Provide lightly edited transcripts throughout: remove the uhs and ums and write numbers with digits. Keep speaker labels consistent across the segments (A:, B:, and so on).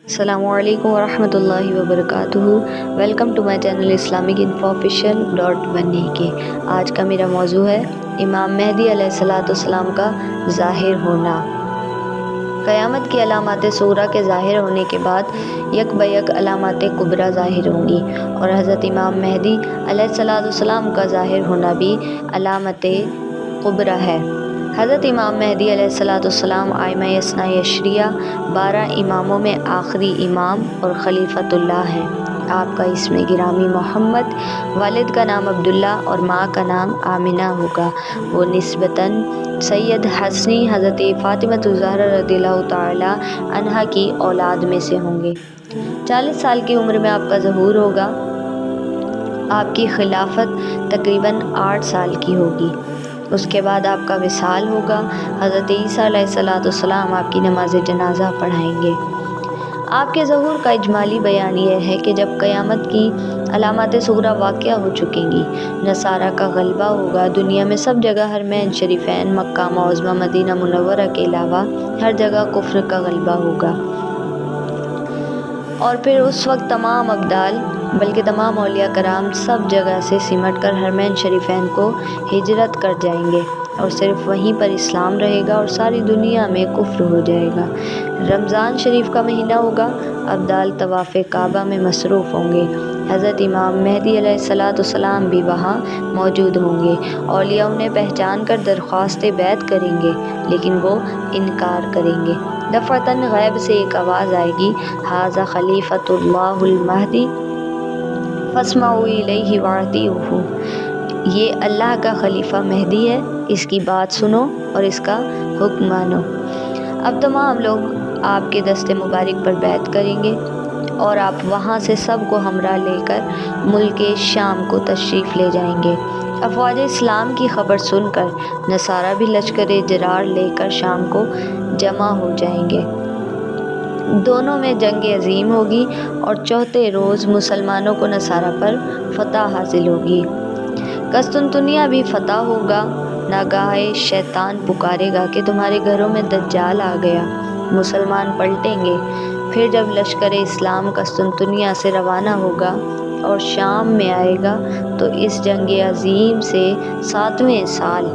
A: السلام علیکم ورحمۃ اللہ وبرکاتہ۔ Welcome to my channel Islamic info official .1 آج کا میرا موضوع ہے امام مہدی علیہ السلام کا ظاہر ہونا۔ قیامت کی علامات صغریٰ کے ظاہر ہونے کے بعد یک بیک علامات کبریٰ ظاہر ہوں گی، اور حضرت امام مہدی علیہ السلام کا ظاہر ہونا بھی علامت کبریٰ ہے۔ حضرت امام مہدی علیہ السلام ائمہ اثنا عشریہ 12 اماموں میں آخری امام اور خلیفۃ اللہ ہیں۔ آپ کا اسم گرامی محمد، والد کا نام عبداللہ اور ماں کا نام آمنہ ہوگا۔ وہ نسبتاً سید حسنی حضرت فاطمہ الزہرا رضی اللہ تعالی عنہا کی اولاد میں سے ہوں گے۔ 40 سال کی عمر میں آپ کا ظہور ہوگا۔ آپ کی خلافت تقریباً 8 سال کی ہوگی۔ اس کے بعد آپ کا وصال ہوگا۔ حضرت عیسیٰ علیہ السلام آپ کی نماز جنازہ پڑھائیں گے۔ آپ کے ظہور کا اجمالی بیان یہ ہے کہ جب قیامت کی علامات صغریٰ واقعہ ہو چکیں گی، نصارہ کا غلبہ ہوگا، دنیا میں سب جگہ حرمین شریفین، مکہ معظمہ، مدینہ منورہ کے علاوہ ہر جگہ کفر کا غلبہ ہوگا، اور پھر اس وقت تمام ابدال بلکہ تمام اولیاء کرام سب جگہ سے سمٹ کر حرمین شریفین کو ہجرت کر جائیں گے، اور صرف وہیں پر اسلام رہے گا اور ساری دنیا میں کفر ہو جائے گا۔ رمضان شریف کا مہینہ ہوگا، ابدال طواف کعبہ میں مصروف ہوں گے۔ حضرت امام مہدی علیہ السلام بھی وہاں موجود ہوں گے۔ اولیاء انہیں پہچان کر درخواست بیعت کریں گے، لیکن وہ انکار کریں گے۔ دفعتاً غیب سے ایک آواز آئے گی، ھذا خلیفۃ اللہ المہدی فاسمعوا الیہ واطیعوہ، یہ اللہ کا خلیفہ مہدی ہے، اس کی بات سنو اور اس کا حکم مانو۔ اب تمام لوگ آپ کے دست مبارک پر بیعت کریں گے، اور آپ وہاں سے سب کو ہمراہ لے کر ملک شام کو تشریف لے جائیں گے۔ افواج اسلام کی خبر سن کر نصارہ بھی لشکر جرار لے کر شام کو جمع ہو جائیں گے۔ دونوں میں جنگ عظیم ہوگی، اور چوتھے روز مسلمانوں کو نصارہ پر فتح حاصل ہوگی۔ قسطنطنیہ بھی فتح ہوگا۔ ناگہاں شیطان پکارے گا کہ تمہارے گھروں میں دجال آ گیا۔ مسلمان پلٹیں گے۔ پھر جب لشکر اسلام قسطنطنیہ سے روانہ ہوگا اور شام میں آئے گا، تو اس جنگ عظیم سے 7ویں سال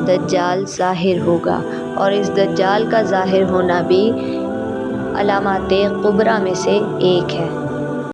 A: دجال ظاہر ہوگا، اور اس دجال کا ظاہر ہونا بھی علامات کبریٰ میں سے ایک ہے۔